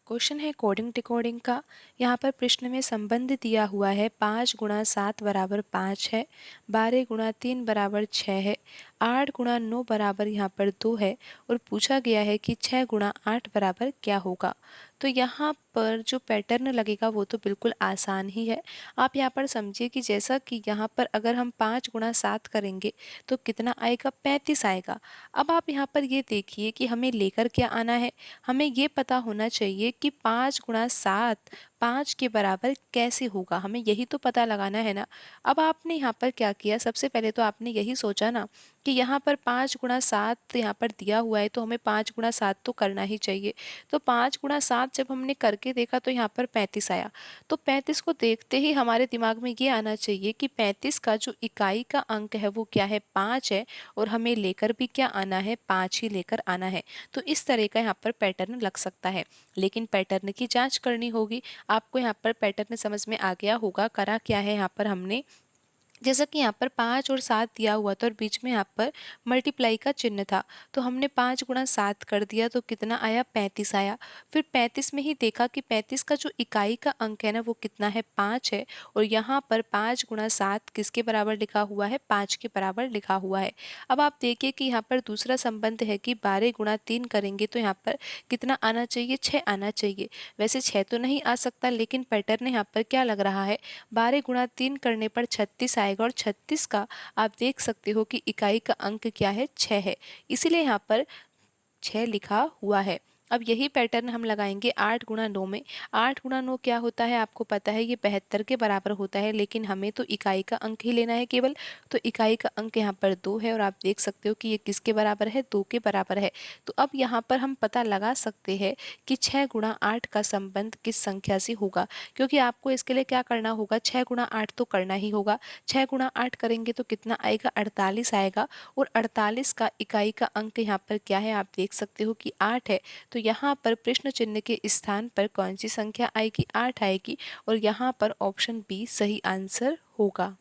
Question है coding decoding का। यहाँ पर प्रश्न में संबंध दिया हुआ है 5 गुणा 7 बराबर 5 है, 12 गुणा 3 बराबर 6 है, 8 गुणा 9 बराबर यहाँ पर 2 है और पूछा गया है कि 6 गुणा 8 बराबर क्या होगा। तो यहाँ पर जो पैटर्न लगेगा वो तो बिल्कुल आसान ही है। आप यहाँ पर समझिए कि जैसा कि यहाँ पर अगर हम 5 गुणा 7 करेंगे तो कितना आएगा, 35 आएगा। अब आप यहाँ पर ये देखिए कि हमें लेकर क्या आना है। हमें ये पता होना चाहिए कि 5 गुणा 7 5 के बराबर कैसे होगा, हमें यही तो पता लगाना है ना। अब आपने यहाँ पर क्या किया, सबसे पहले तो आपने यही सोचा ना कि यहाँ पर 5 गुणा 7 यहाँ पर दिया हुआ है तो हमें 5 गुणा 7 तो करना ही चाहिए। तो 5 गुणा 7 जब हमने करके देखा तो यहाँ पर 35 आया। तो 35 को देखते ही हमारे दिमाग में ये आना चाहिए कि 35 का जो इकाई का अंक है वो क्या है, 5 है और हमें लेकर भी क्या आना है, 5 ही लेकर आना है। तो इस तरह का यहाँ पर पैटर्न लग सकता है, लेकिन पैटर्न की जांच करनी होगी। आपको यहाँ पर पैटर्न समझ में आ गया होगा। करा क्या है यहाँ पर हमने, जैसा कि यहाँ पर 5 और 7 दिया हुआ था और बीच में यहाँ पर मल्टीप्लाई का चिन्ह था, तो हमने 5 गुणा 7 कर दिया तो कितना आया, 35 आया। फिर 35 में ही देखा कि 35 का जो इकाई का अंक है ना वो कितना है, 5 है और यहाँ पर 5 गुणा 7 किसके बराबर लिखा हुआ है, 5 के बराबर लिखा हुआ है। अब आप देखिए कि यहाँ पर दूसरा संबंध है कि 12 गुणा 3 करेंगे तो यहाँ पर कितना आना चाहिए, 6 आना चाहिए। वैसे 6 तो नहीं आ सकता, लेकिन पैटर्न यहाँ पर क्या लग रहा है, 12 गुणा 3 करने पर 36 आएगा और 36 का आप देख सकते हो कि इकाई का अंक क्या है, 6 है, इसीलिए यहाँ पर 6 लिखा हुआ है। अब यही पैटर्न हम लगाएंगे 8 गुणा 9 में। 8 गुणा 9 क्या होता है, आपको पता है ये 72 के बराबर होता है, लेकिन हमें तो इकाई का अंक ही लेना है केवल। तो इकाई का अंक यहाँ पर 2 है और आप देख सकते हो कि ये किसके बराबर है, 2 के बराबर है। तो अब यहाँ पर हम पता लगा सकते हैं कि 6 गुणा 8 का संबंध किस संख्या से होगा, क्योंकि आपको इसके लिए क्या करना होगा, 6 गुणा 8 तो करना ही होगा। 6 गुणा 8 करेंगे तो कितना आएगा, 48 आएगा और 48 का इकाई का अंक यहाँ पर क्या है, आप देख सकते हो कि 8 है। तो यहाँ पर प्रश्न चिन्ह के स्थान पर कौन सी संख्या आएगी, 8 आएगी और यहाँ पर ऑप्शन बी सही आंसर होगा।